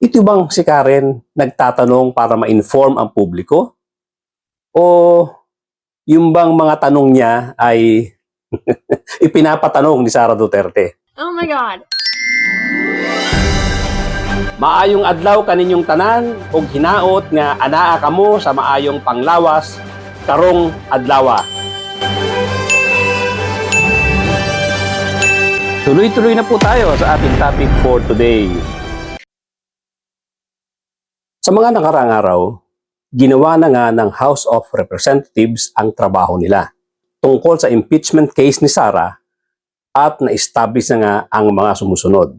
Ito bang si Karen nagtatanong para ma-inform ang publiko? O yung bang mga tanong niya ay ipinapatanong ni Sara Duterte? Oh my God. Maayong adlaw kaninyong tanan ug hinaot nga anaa kamo sa maayong panglawas karong adlawa. Tuloy-tuloy na po tayo sa ating topic for today. Sa mga nakaraang araw, ginawa na nga ng House of Representatives ang trabaho nila tungkol sa impeachment case ni Sara at na-establish na nga ang mga sumusunod.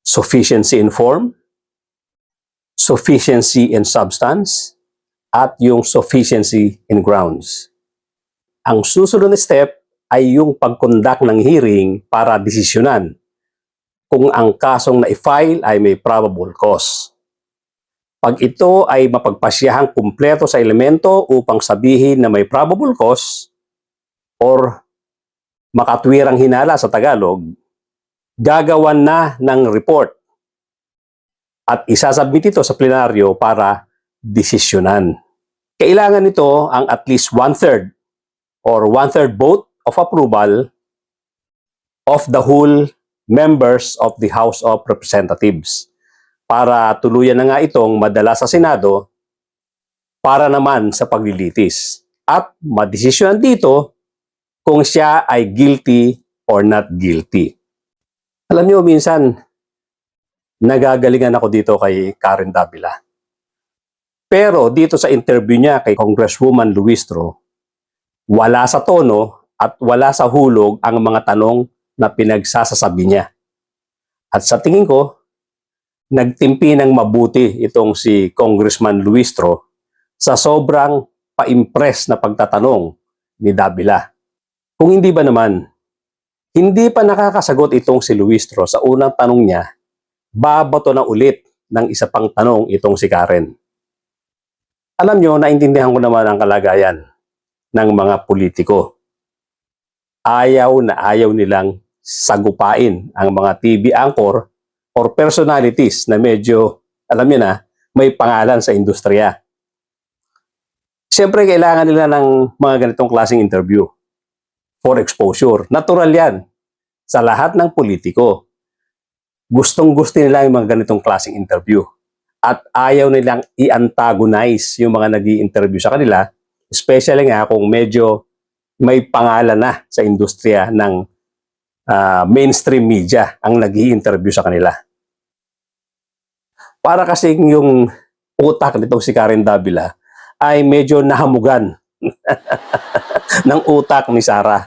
Sufficiency in form, sufficiency in substance, at yung sufficiency in grounds. Ang susunod na step ay yung pag-conduct ng hearing para desisyonan kung ang kasong na-file ay may probable cause. Pag ito ay mapagpasyahang kumpleto sa elemento upang sabihin na may probable cause or makatwirang hinala sa Tagalog, gagawan na ng report at isasubmit ito sa plenaryo para desisyonan. Kailangan nito ang at least one-third or one-third vote of approval of the whole members of the House of Representatives para tuluyan na nga itong madala sa Senado para naman sa paglilitis at madesisyonan dito kung siya ay guilty or not guilty. Alam niyo, minsan nagagalingan ako dito kay Karen Davila. Pero dito sa interview niya kay Congresswoman Luistro, wala sa tono at wala sa hulog ang mga tanong na pinagsasasabi niya. At sa tingin ko, nagtimpi ng mabuti itong si Congressman Luistro sa sobrang pa-impress na pagtatanong ni Davila. Kung hindi ba naman, hindi pa nakakasagot itong si Luistro sa unang tanong niya, babato na ulit ng isa pang tanong itong si Karen. Alam nyo, naintindihan ko naman ang kalagayan ng mga politiko. Ayaw na ayaw nilang sagupain ang mga TV anchor or personalities na medyo, alam niyo na, may pangalan sa industriya. Siyempre, kailangan nila ng mga ganitong klaseng interview for exposure. Natural yan sa lahat ng politiko. Gustong-gusto nila yung mga ganitong klaseng interview. At ayaw nilang i-antagonize yung mga nag-i-interview sa kanila, especially nga kung medyo may pangalan na sa industriya ng mainstream media ang nag-i-interview sa kanila. Para kasing yung utak nitong si Karen Davila ay medyo nahamugan ng utak ni Sara.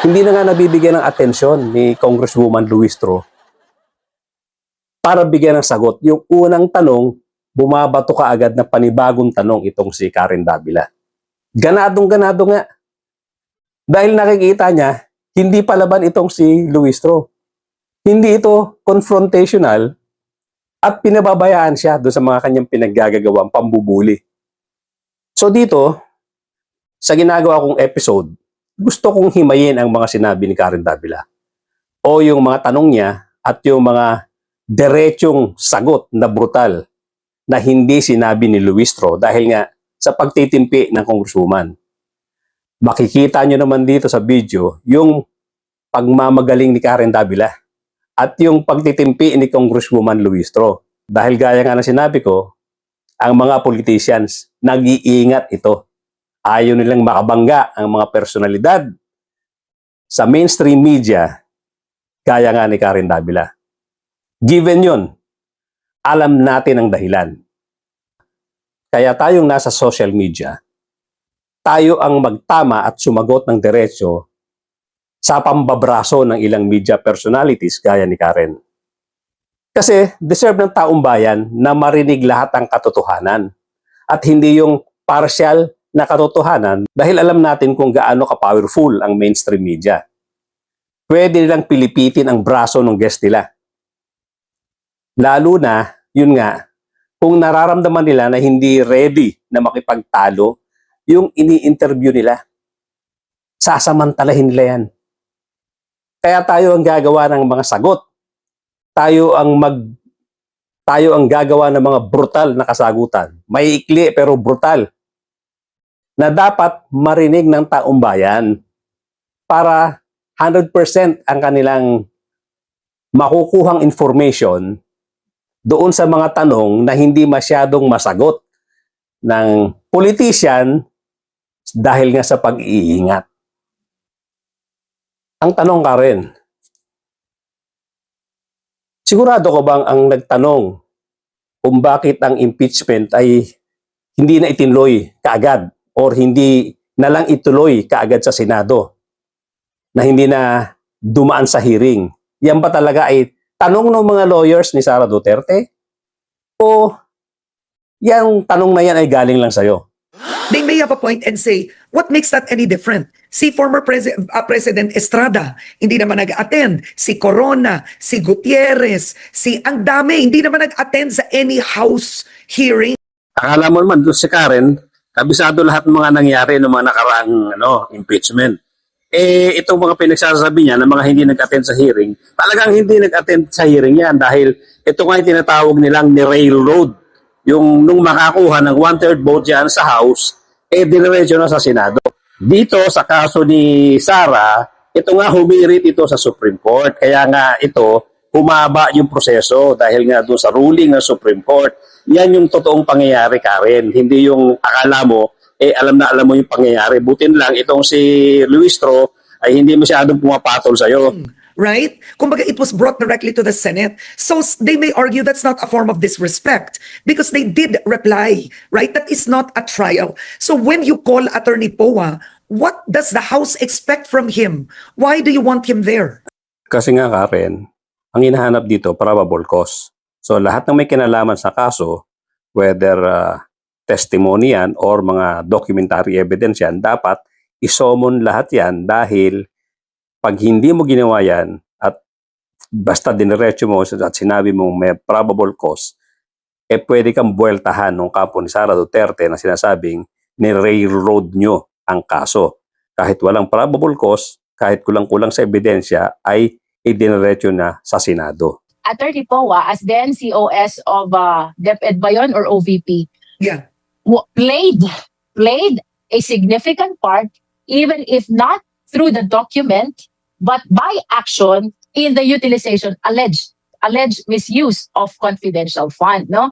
Hindi na nga nabibigyan ng atensyon ni Congresswoman Luistro para bigyan ng sagot. Yung unang tanong, bumabato ka agad na panibagong tanong itong si Karen Davila. Ganadong-ganado nga. Dahil nakikita niya, hindi palaban itong si Luistro. Hindi ito confrontational at pinababayaan siya doon sa mga kanyang pinaggagawang pambubuli. So dito, sa ginagawa kong episode, gusto kong himayin ang mga sinabi ni Karen Davila o yung mga tanong niya at yung mga diretsong sagot na brutal na hindi sinabi ni Luistro dahil nga sa pagtitimpi ng congresswoman. Makikita nyo naman dito sa video yung pagmamagaling ni Karen Davila at yung pagtitimpi ni Congresswoman Luistro. Dahil gaya nga na sinabi ko, ang mga politicians, nag-iingat ito. Ayaw nilang makabangga ang mga personalidad sa mainstream media, gaya nga ni Karen Davila. Given yun, alam natin ang dahilan. Kaya tayong nasa social media, tayo ang magtama at sumagot ng diretso sa pambabraso ng ilang media personalities gaya ni Karen. Kasi deserve ng taong bayan na marinig lahat ang katotohanan at hindi yung partial na katotohanan dahil alam natin kung gaano ka-powerful ang mainstream media. Pwede nilang pilipitin ang braso ng guest nila. Lalo na, yun nga, kung nararamdaman nila na hindi ready na makipagtalo yung ini-interview nila. Sasamantalahin nila yan. Kaya tayo ang gagawa ng mga sagot. Tayo ang tayo ang gagawa ng mga brutal na kasagutan. May ikli pero brutal na dapat marinig ng taong bayan para 100% ang kanilang makukuhang information doon sa mga tanong na hindi masyadong masagot ng politician dahil nga sa pag-iingat. Ang tanong ka rin, sigurado ko bang ang nagtanong kung bakit ang impeachment ay hindi na itinuloy kaagad or hindi na lang ituloy kaagad sa Senado na hindi na dumaan sa hearing? Yan ba talaga ay tanong ng mga lawyers ni Sara Duterte? O yung tanong na yan ay galing lang sa'yo? They may have a point and say, what makes that any different? Si former President Estrada, hindi naman nag-attend. Si Corona, si Gutierrez, ang dami, hindi naman nag-attend sa any House hearing. Akala mo naman doon si Karen, kabisado lahat ng mga nangyari ng mga nakaraang impeachment. Itong mga pinagsasabi niya ng mga hindi nag-attend sa hearing, talagang hindi nag-attend sa hearing yan dahil ito nga yung tinatawag nilang ni-railroad. Yung nung makakuha ng 1/3 vote yan sa House, diniretso na sa Senado. Dito sa kaso ni Sara, ito nga humirit ito sa Supreme Court. Kaya nga ito, humaba yung proseso dahil nga doon sa ruling ng Supreme Court. Yan yung totoong pangyayari, Karen. Hindi yung akala mo, alam na alam mo yung pangyayari. Butin lang, itong si Luistro ay hindi masyadong pumapatol sa'yo. Right? Kumbaga, it was brought directly to the Senate. So they may argue that's not a form of disrespect because they did reply, right? That is not a trial. So when you call Attorney Poa, what does the House expect from him? Why do you want him there? Kasi nga, Karen, ang hinahanap dito, probable cause. So lahat ng may kinalaman sa kaso, whether testimony yan or mga documentary evidence yan, dapat isomon lahat yan dahil pag hindi mo ginawa yan at basta diniretso mo at sinabi mong may probable cause, pwede kang buweltahan ng kampo ni Sara Duterte na sinasabing ni-railroad nyo ang kaso. Kahit walang probable cause, kahit kulang-kulang sa ebidensya, ay idiniretso na sa Senado. Attorney Poa, as the NCOS of DepEd ba yun or OVP, Yeah. played a significant part, even if not through the document, but by action in the utilization, alleged misuse of confidential fund, no?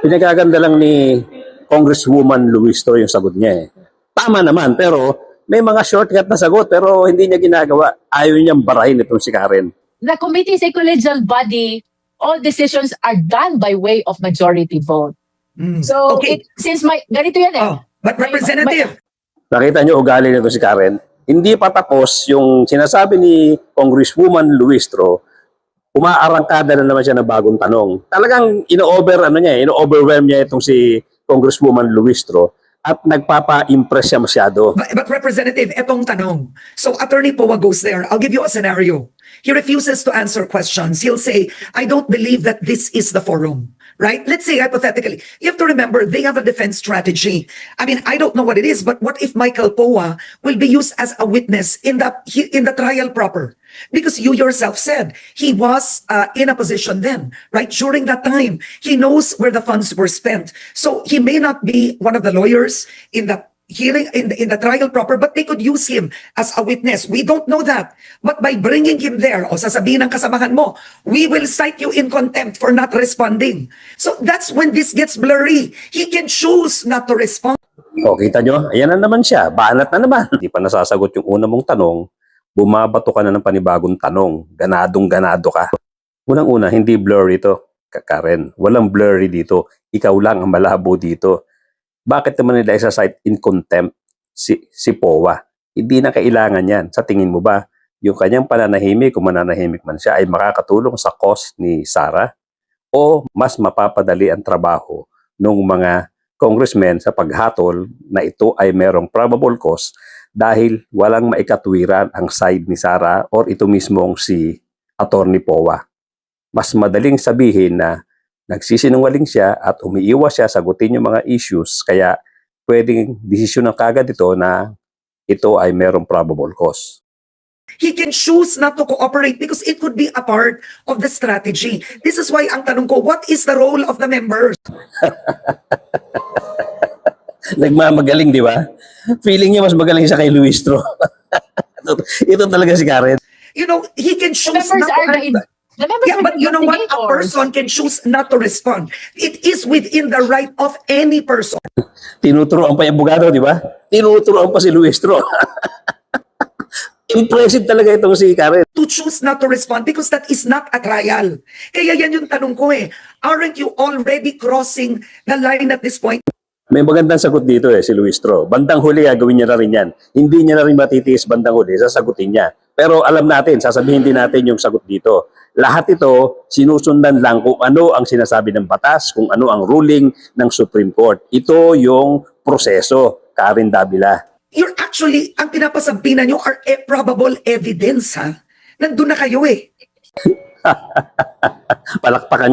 Pinagaganda lang ni Congresswoman Luistro yung sagot niya. Tama naman, pero may mga shortcut na sagot pero hindi niya ginagawa. Ayaw niyang barahin itong si Karen. The committee is a collegial body. All decisions are done by way of majority vote. So, Okay. ganito yan eh. But Representative, Nakita niyo ugali nito si Karen? Hindi pa tapos yung sinasabi ni Congresswoman Luistro, umaarangkada na naman siya ng bagong tanong. Talagang ino-overwhelm niya itong si Congresswoman Luistro at nagpapa-impress siya masyado. but Representative, etong tanong. So Attorney Poa goes there. I'll give you a scenario. He refuses to answer questions. He'll say, I don't believe that this is the forum. Right? Let's say hypothetically, you have to remember they have a defense strategy. I mean, I don't know what it is, but what if Michael Poa will be used as a witness in the trial proper? Because you yourself said he was in a position then, right? During that time, he knows where the funds were spent. So he may not be one of the lawyers in the hearing in the trial proper, but they could use him as a witness. We don't know that. But by bringing him there, o sasabihin ng kasamahan mo, we will cite you in contempt for not responding. So that's when this gets blurry. He can choose not to respond. O, kita nyo? Ayan na naman siya. Banat na naman. Hindi pa nasasagot yung una mong tanong, bumabato ka na ng panibagong tanong. Ganadong-ganado ka. Unang-una, hindi blurry ito, Karen. Walang blurry dito. Ikaw lang ang malabo dito. Bakit naman nila isa-cite in contempt si Poa? Hindi na kailangan yan. Sa tingin mo ba, yung kanyang pananahimik, kung mananahimik man siya, ay makakatulong sa cause ni Sara? O mas mapapadali ang trabaho ng mga congressmen sa paghatol na ito ay merong probable cause dahil walang maikatwiran ang side ni Sara or ito mismong si Attorney Poa? Mas madaling sabihin na nagsisinungaling siya at umiiwas siya sagutin yung mga issues, kaya pwedeng desisyon ng kagad ito na ito ay merong probable cause. He can choose not to cooperate because it could be a part of the strategy. This is why ang tanong ko, what is the role of the members? Nagmamagaling, di ba? Feeling niya mas magaling siya kay Luistro. Ito talaga si Karen. You know, he can choose Members not are to the, the members Yeah, are but you know what? A investigators. person can choose not to respond. It is within the right of any person. Tinuturoan pa yung abogado, di ba? Tinuturoan pa si Luistro. Impressive talaga itong si Karen. To choose not to respond because that is not a trial. Kaya yan yung tanong ko eh. Aren't you already crossing the line at this point? May magandang sagot dito si Luistro. Bandang huli gagawin niya na rin yan. Hindi niya na rin matitiis bandang huli, sasagutin niya. Pero alam natin, sasabihin din natin yung sagot dito. Lahat ito, sinusundan lang kung ano ang sinasabi ng batas, kung ano ang ruling ng Supreme Court. Ito yung proseso, Karen Davila. You're actually, ang pinapasabihan nyo are probable evidence ha. Nandun na kayo eh. Palakpakan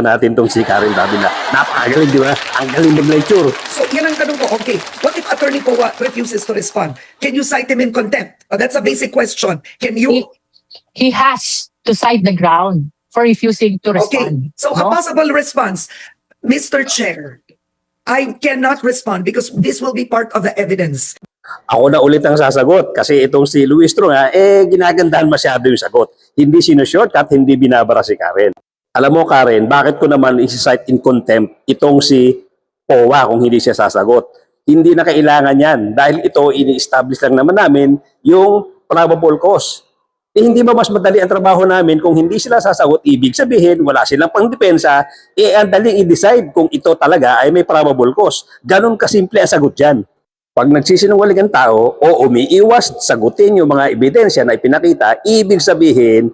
natin tong si Karen Davila. Napakagaling, di ba? Ang galing mag-lecture. So yan ang tanong ko. Okay, what if Attorney Powa refuses to respond? Can you cite him in contempt? Oh, that's a basic question. Can you? He has to cite the ground for refusing to respond. Okay, so a no? possible response, Mr. Chair, I cannot respond because this will be part of the evidence. Ako na ulit ang sasagot kasi itong si Luistro nga, ginagandahan masyado yung sagot. Hindi sinushortcut, hindi binabara si Karen. Alam mo Karen, bakit ko naman isi-cite in contempt itong si Powa kung hindi siya sasagot? Hindi na kailangan yan dahil ito ini-establish lang naman namin yung probable cause. Hindi ba mas madali ang trabaho namin kung hindi sila sasagot, ibig sabihin wala silang pangdepensa, ang daling i-decide kung ito talaga ay may probable cause. Ganon kasimple ang sagot dyan. Pag nagsisinungaling ang tao o umiiwas sagutin yung mga ebidensya na ipinakita, ibig sabihin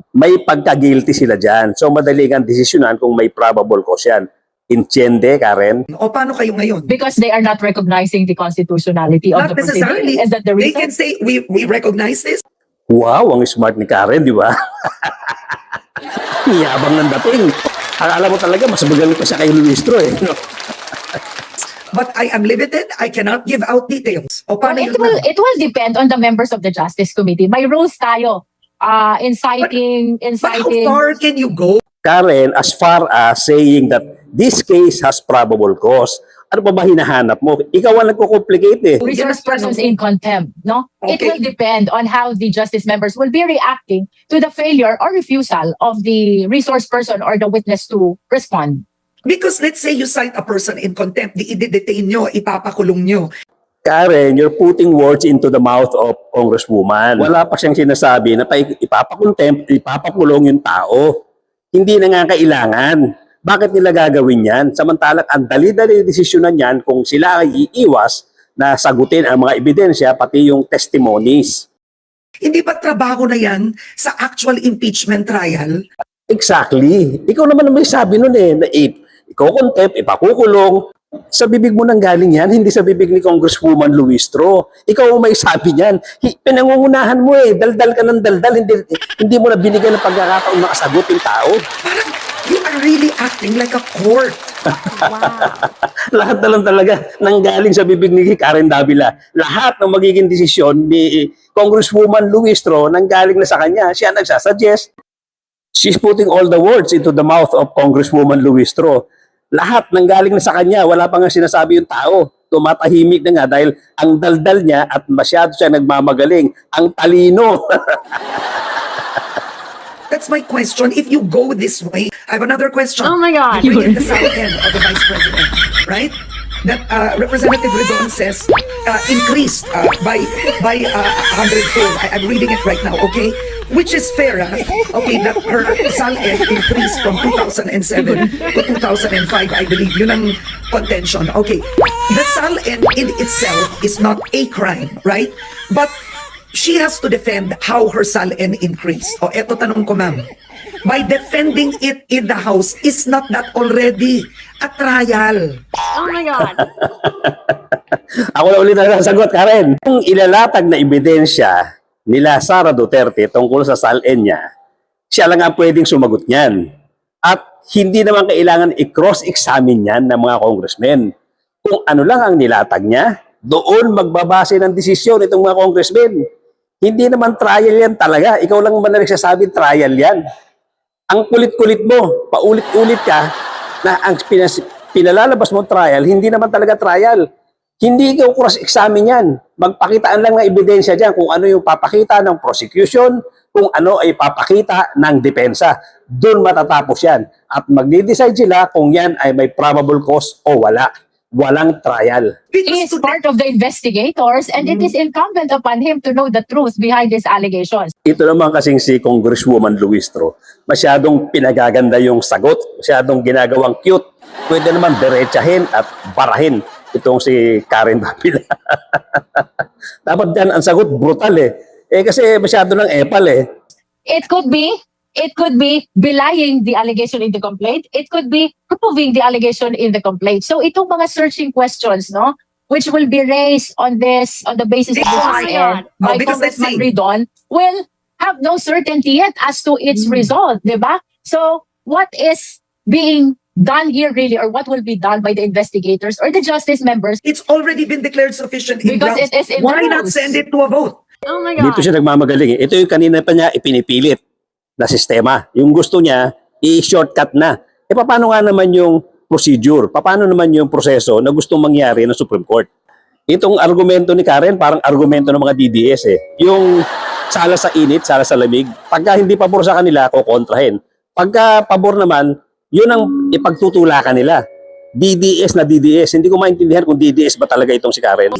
may pagka-guilty sila dyan. So madali ang desisyonan kung may probable cause yan. Entiende, Karen? O paano kayo ngayon? Because they are not recognizing the constitutionality of Not the necessarily. proceeding. Is that the They reason? can say, we recognize this. Wow, ang smart ni Karen, di ba? Yabang ng dating. Akala mo talaga, mas magaling pa siya kay Luistro eh. No? But I am limited. I cannot give out details. O Well, paano yun? it will depend on the members of the Justice Committee. May rules tayo. Inciting. But how far can you go? Karen, as far as saying that this case has probable cause, ano pa ba hinahanap mo? Ikaw ang nagko-complicate eh. Resource persons in contempt, no? It Okay. will depend on how the justice members will be reacting to the failure or refusal of the resource person or the witness to respond. Because let's say you cite a person in contempt, i-detain nyo, ipapakulong nyo. Karen, you're putting words into the mouth of Congresswoman. Wala pa siyang sinasabi na ipapakontempt, ipapakulong yung tao. Hindi na nga kailangan. Bakit nila gagawin yan? Samantalang ang dali-dali desisyonan yan kung sila ay iiwas na sagutin ang mga ebidensya pati yung testimonies. Hindi ba trabaho na yan sa actual impeachment trial? Exactly. Ikaw naman ang may sabi nun na iko-contempt, ipakukulong. Sa bibig mo nang galing yan, hindi sa bibig ni Congresswoman Luistro. Ikaw ang may sabi niyan. Pinangungunahan mo daldal ka ng daldal, hindi mo na binigyan ng pagkakataon makasagot yung tao. Parang you are really acting like a court. Lahat na lang talaga nanggaling sa bibig ni Karen Davila. Lahat ng magiging desisyon ni Congresswoman Luistro nanggaling na sa kanya. Siya nagsasuggest. She's putting all the words into the mouth of Congresswoman Luistro. Lahat nanggaling na sa kanya. Wala pa nga sinasabi yung tao. Tumatahimik na nga dahil ang daldal niya at masyado siya nagmamagaling. Ang talino. That's my question. If you go this way, I have another question. Oh my God. You bring in the side end of the Vice President, right? That Representative Rizon says increased by 100-fold. I'm reading it right now, okay? Which is fair, okay, that her SALN increased from 2007 to 2005, I believe. Yun ang contention. Okay, the SALN in itself is not a crime, right? But she has to defend how her SALN increased. O, eto tanong ko, ma'am. By defending it in the House, is not that already a trial? Oh my God. Ako na ulit ang sagot, Karen. Kung ilalatag na ebidensya nila Sara Duterte tungkol sa SALN niya, siya lang ang pwedeng sumagot niyan. At hindi naman kailangan i-cross-examine yan ng mga congressmen. Kung ano lang ang nilatag niya, doon magbabase ng desisyon itong mga congressmen. Hindi naman trial yan talaga. Ikaw lang ba na nagsasabi trial yan? Ang kulit-kulit mo, paulit-ulit ka, na ang pinalalabas mo trial, hindi naman talaga trial. Hindi ikaw cross-examine yan. Magpakitaan lang ng ebidensya dyan kung ano yung papakita ng prosecution, kung ano ay papakita ng depensa. Doon matatapos yan. At magde-decide sila kung yan ay may probable cause o wala. Walang trial. He is part of the investigators and it is incumbent upon him to know the truth behind these allegations. Ito naman kasing si Congresswoman Luistro, masyadong pinagaganda yung sagot, masyadong ginagawang cute. Pwede naman diretsahin at barahin itong si Karen Davila. Dapat dyan ang sagot brutal eh. Kasi masyado ng epal eh. It could be belying the allegation in the complaint. It could be proving the allegation in the complaint. So itong mga searching questions, no, which will be raised on the basis of this RN by because let's Congressman see. Ridon will have no certainty yet as to its result, di ba? So what is being done here really, or what will be done by the investigators or the justice members? It's already been declared sufficient in Because grounds. it is in the Why not rules. send it to a vote? Oh my God. Dito siya nagmamagaling eh. Ito yung kanina pa niya ipinipilit na sistema. Yung gusto niya, i-shortcut na. Paano nga naman yung procedure? Paano naman yung proseso na gustong mangyari ng Supreme Court? Itong argumento ni Karen, parang argumento ng mga DDS eh. Yung sala sa init, sala sa lamig. Pagka hindi pabor sa kanila, kukontrahin. Pagka pabor naman, yun ang ipagtutulakan nila. DDS na DDS. Hindi ko maintindihan kung DDS ba talaga itong si Karen.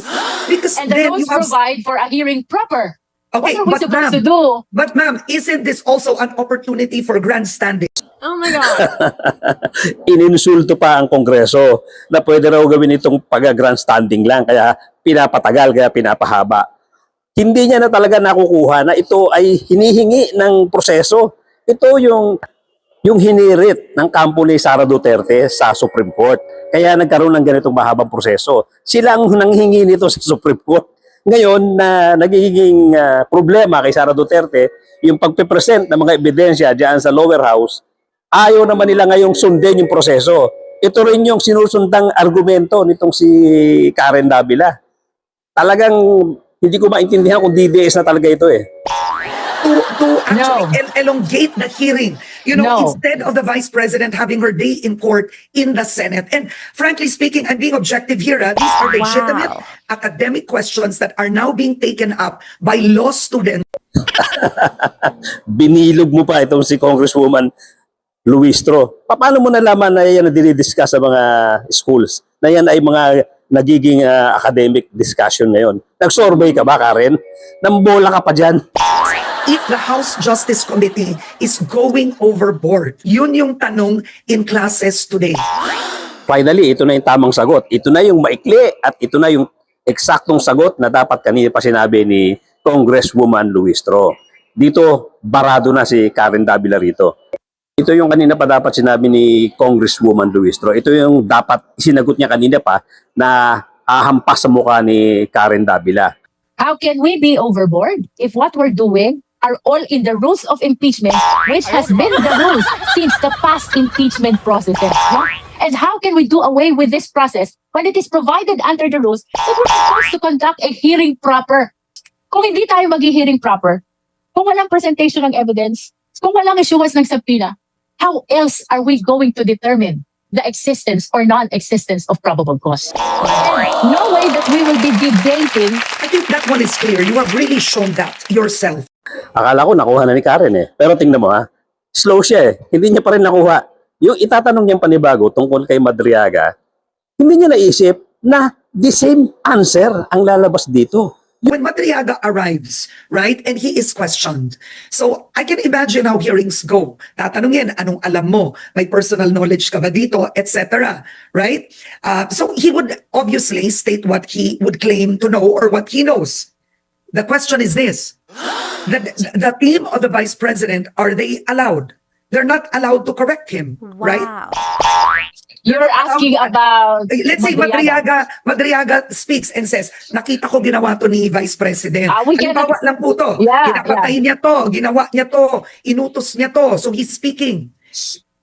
Because And the then rules you have... provide for a hearing proper. Okay, What are we but supposed ma'am, to do? but ma'am, isn't this also an opportunity for grandstanding? Oh my God. Ininsulto pa ang Kongreso na pwede raw gawin itong pag-grandstanding lang kaya pinapatagal, kaya pinapahaba. Hindi niya na talaga nakukuha na ito ay hinihingi ng proseso. Ito yung hinirit ng kampo ni Sara Duterte sa Supreme Court. Kaya nagkaroon ng ganitong mahabang proseso. Sila ang nanghingi nito sa Supreme Court. Ngayon na nagiging problema kay Sara Duterte, yung pagpe-present ng mga ebidensya diyan sa lower house, ayaw naman nila ngayong sundin yung proseso. Ito rin yung sinusundang argumento nitong si Karen Davila. Talagang hindi ko maintindihan kung DDS na talaga ito eh. To actually elongate the hearing. You know, No. instead of the Vice President having her day in court in the Senate. And frankly speaking, I'm being objective here. These are legitimate academic questions that are now being taken up by law students. Binilog mo pa itong si Congresswoman Luistro. Paano mo nalaman na yan na dinidiscuss sa mga schools? Na yan ay mga nagiging academic discussion ngayon. Nag-survey ka ba, Karen? Nambola ka pa dyan. If the House Justice Committee is going overboard, yun yung tanong in classes today. Finally, ito na yung tamang sagot. Ito na yung maikli at ito na yung eksaktong sagot na dapat kanina pa sinabi ni Congresswoman Luistro. Dito, barado na si Karen Davila rito. Ito yung kanina pa dapat sinabi ni Congresswoman Luistro. Ito yung dapat sinagot niya kanina pa na ahampas sa mukha ni Karen Davila. How can we be overboard if what we're doing are all in the rules of impeachment, which has been the rules since the past impeachment processes? No? And how can we do away with this process when it is provided under the rules that we're supposed to conduct a hearing proper? Kung hindi tayo mag-hearing proper, kung walang presentation ng evidence, kung walang issuance ng subpoena, how else are we going to determine the existence or non-existence of probable cause? And no way that we will be debating. I think that one is clear. You have really shown that yourself. Akala ko nakuha na ni Karen eh. Pero tingnan mo ha, slow siya eh. Hindi niya pa rin nakuha. Yung itatanong niyang panibago tungkol kay Madriaga, hindi niya naisip na the same answer ang lalabas dito. When Madriaga arrives, right, and he is questioned. So, I can imagine how hearings go. Tatanungin, anong alam mo? May personal knowledge ka ba dito? Etc. Right? So, he would obviously state what he would claim to know or what he knows. The question is this. The team of the Vice President, are they allowed? They're not allowed to correct him, right? Wow. You're asking about Let's say Madriaga speaks and says, nakita ko ginawa to ni Vice President. We cannot- Halimbawa lang po to. Yeah, Ginapatay niya to, ginawa niya to, inutos niya to. So he's speaking.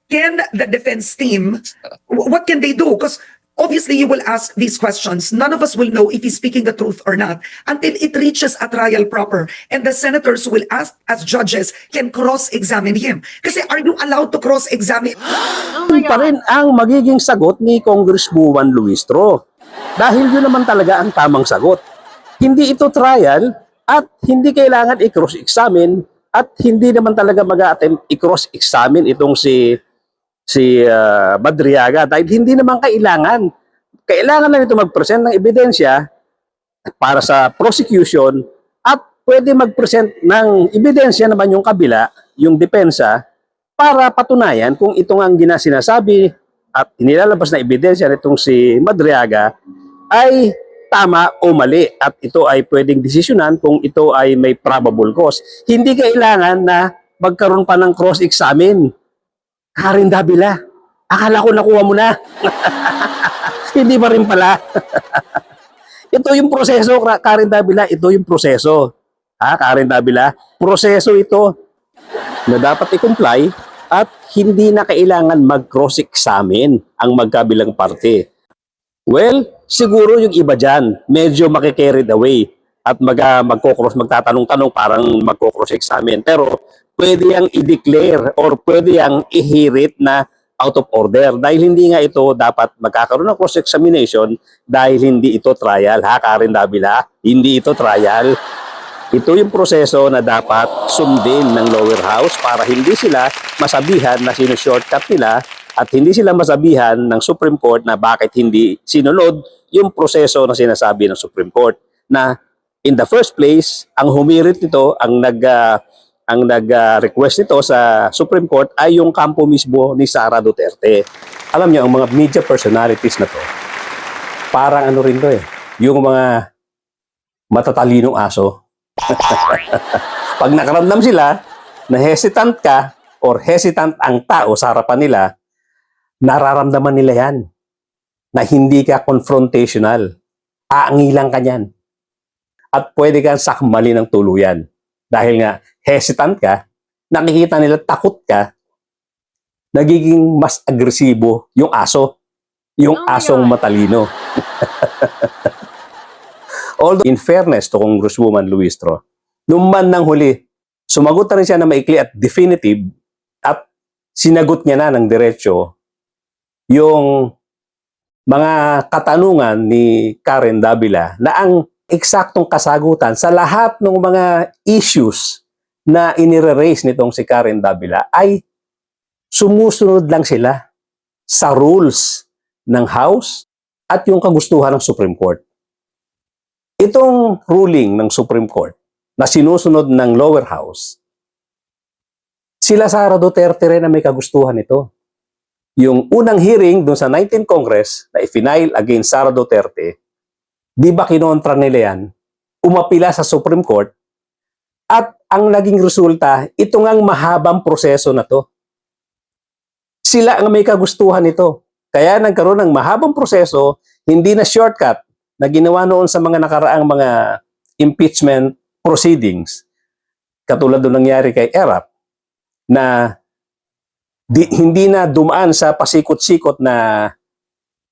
Can the defense team, what can they do? Because Obviously, you will ask these questions. None of us will know if he's speaking the truth or not until it reaches a trial proper. And the senators who will ask as judges can cross-examine him. Kasi are you allowed to cross-examine? Yun pa rin ang magiging sagot ni Congresswoman Luistro. Dahil yun naman talaga ang tamang sagot. Hindi ito trial at hindi kailangan i-cross-examine at hindi naman talaga mag-attempt i-cross-examine itong si Madriaga dahil hindi naman kailangan. Kailangan lang ito mag-present ng ebidensya para sa prosecution at pwede mag-present ng ebidensya naman yung kabila, yung depensa, para patunayan kung itong ang sinasabi at inilalabas na ebidensya nitong si Madriaga ay tama o mali at ito ay pwedeng desisyonan kung ito ay may probable cause. Hindi kailangan na magkaroon pa ng cross-examine. Karen Davila, akala ko nakuha mo na. Hindi pa rin pala. Ito yung proseso, Karen Davila, ito yung proseso. Karen Davila, proseso ito na dapat i-comply at hindi na kailangan mag-cross-examine ang magkabilang parte. Well, siguro yung iba dyan, medyo makikarried away at magtatanong-tanong parang magko-cross-examine. Pero pwede yang i-declare or pwede yang ihirit na out of order dahil hindi nga ito dapat magkakaroon ng cross-examination dahil hindi ito trial. Karen Davila, hindi ito trial. Ito yung proseso na dapat sundin ng lower house para hindi sila masabihan na sino-shortcut nila at hindi sila masabihan ng Supreme Court na bakit hindi sinunod yung proseso na sinasabi ng Supreme Court. Na in the first place, ang humirit nito, ang nag-request nito sa Supreme Court ay yung kampo mismo ni Sara Duterte. Alam niyo, ang mga media personalities na to, parang ano rin to yung mga matatalinong aso. Pag nakaramdam sila na hesitant ka or hesitant ang tao sa harapan nila, nararamdaman nila yan na hindi ka confrontational. Aangilan ka niyan. At pwede kang sakmali ng tuluyan. Dahil nga hesitant ka, nakikita nila takot ka, nagiging mas agresibo yung aso. Yung asong matalino. Although, in fairness to Congresswoman Luistro, nung man ng huli, sumagot na rin siya na maikli at definitive at sinagot niya na ng diretsyo yung mga katanungan ni Karen Davila na ang eksaktong kasagutan sa lahat ng mga issues na inire-raise nitong si Karen Davila ay sumusunod lang sila sa rules ng House at yung kagustuhan ng Supreme Court. Itong ruling ng Supreme Court na sinusunod ng lower house, sila Sara Duterte rin na may kagustuhan ito. Yung unang hearing dun sa 19th Congress na i-file against Sara Duterte, di ba kinontra nila yan? Umapila sa Supreme Court at ang naging resulta, ito ngang mahabang proseso na to. Sila ang may kagustuhan nito. Kaya nagkaroon ng mahabang proseso, hindi na shortcut na ginawa noon sa mga nakaraang mga impeachment proceedings. Katulad doon nangyari kay Erap na hindi na dumaan sa pasikot-sikot na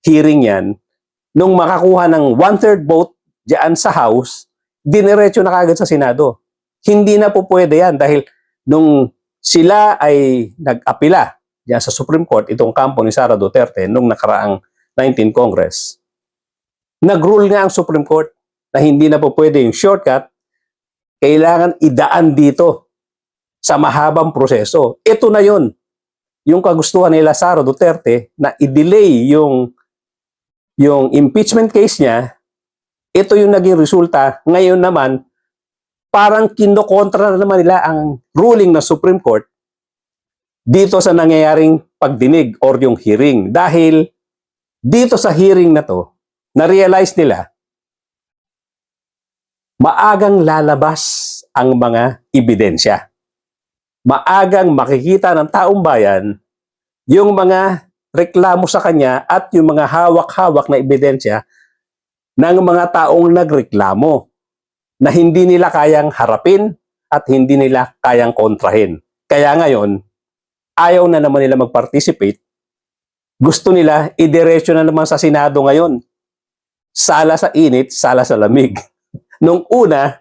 hearing yan. Nung makakuha ng 1/3 vote diyan sa House, diniretso na kagad sa Senado. Hindi na po pwede yan dahil nung sila ay nag-apila diyan sa Supreme Court, itong kampo ni Sara Duterte nung nakaraang 19th Congress, nag-rule nga ang Supreme Court na hindi na po pwede yung shortcut, kailangan idaan dito sa mahabang proseso. Ito na yun. Yung kagustuhan nila Sara Duterte na i-delay yung impeachment case niya, ito yung naging resulta. Ngayon naman, parang kinokontra na naman nila ang ruling ng Supreme Court dito sa nangyayaring pagdinig or yung hearing. Dahil dito sa hearing na to, na-realize nila, maagang lalabas ang mga ebidensya. Maagang makikita ng taong bayan yung mga reklamo sa kanya at yung mga hawak-hawak na ebidensya ng mga taong nagreklamo na hindi nila kayang harapin at hindi nila kayang kontrahin. Kaya ngayon, ayaw na naman nila mag-participate Gusto nila, idiretso na naman sa Senado ngayon. Sala sa init, sala sa lamig. Nung una,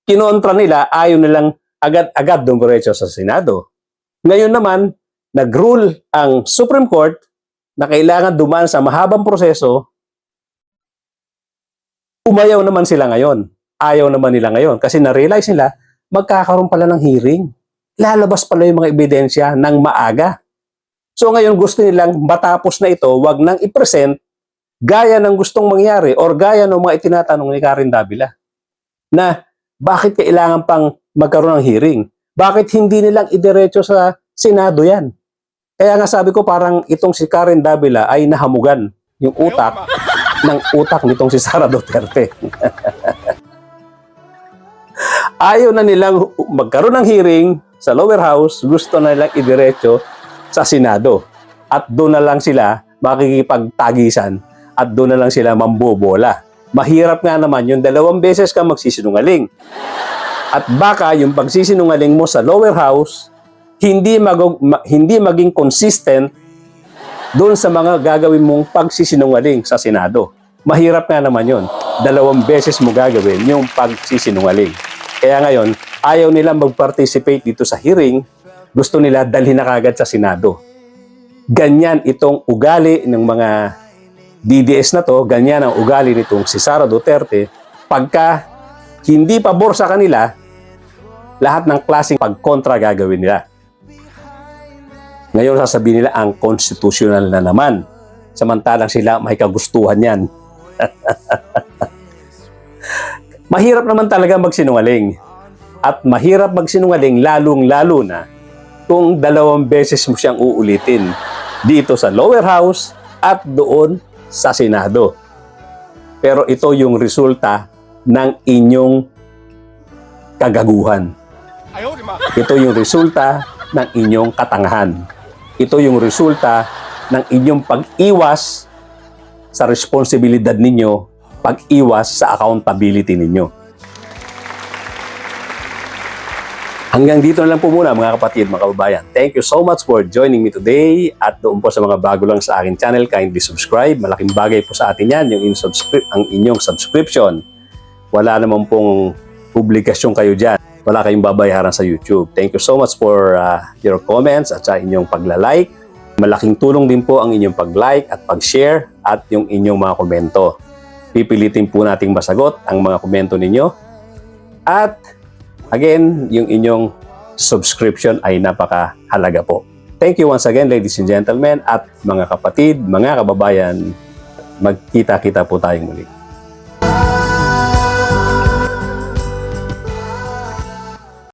kinontra nila, ayaw nilang agad-agad dumiretso sa Senado. Ngayon naman, nag-rule ang Supreme Court na kailangan dumaan sa mahabang proseso. Umayaw naman sila ngayon. Ayaw naman nila ngayon kasi na-realize nila, magkakaroon pala ng hearing. Lalabas pala yung mga ebidensya ng maaga. So ngayon gusto nilang matapos na ito, wag nang i-present gaya ng gustong mangyari or gaya ng mga itinatanong ni Karen Davila na bakit kailangan pang magkaroon ng hearing? Bakit hindi nilang idiretso sa Senado yan? Kaya nga sabi ko parang itong si Karen Davila ay nahamugan yung utak ng utak nitong si Sara Duterte. Ayaw na nilang magkaroon ng hearing sa lower house, gusto na nilang idiretso sa Senado. At doon na lang sila makikipagtagisan at doon na lang sila mambobola. Mahirap nga naman yung 2 beses ka magsisinungaling. At baka yung pagsisinungaling mo sa lower house, hindi maging consistent doon sa mga gagawin mong pagsisinungaling sa Senado. Mahirap nga naman yun. 2 beses mo gagawin yung pagsisinungaling. Kaya ngayon, ayaw nila mag-participate dito sa hearing, gusto nila dalhin na kagad sa Senado. Ganyan itong ugali ng mga DDS na to, ganyan ang ugali nitong si Sara Duterte. Pagka hindi pabor sa kanila, lahat ng klaseng pagkontra gagawin nila. Ngayon sasabihin nila ang constitutional na naman. Samantalang sila may kagustuhan yan. Mahirap naman talaga magsinungaling. At mahirap magsinungaling lalong-lalo na kung 2 beses mo siyang uulitin dito sa lower house at doon sa Senado. Pero ito yung resulta ng inyong kagaguhan. Ito yung resulta ng inyong katangahan. Ito yung resulta ng inyong pag-iwas sa responsibilidad ninyo, pag-iwas sa accountability ninyo. Hanggang dito na lang po muna mga kapatid, mga kababayan. Thank you so much for joining me today. At doon po sa mga bago lang sa akin channel, kindly subscribe. Malaking bagay po sa atin yan, ang inyong subscription. Wala naman pong publikasyon kayo dyan. Wala kayong babayaran sa YouTube. Thank you so much for your comments at sa inyong pagla-like. Malaking tulong din po ang inyong pag-like at pag-share at yung inyong mga komento. Pipilitin po nating masagot ang mga komento ninyo. At again, yung inyong subscription ay napakahalaga po. Thank you once again, ladies and gentlemen, at mga kapatid, mga kababayan. Magkita-kita po tayong muli.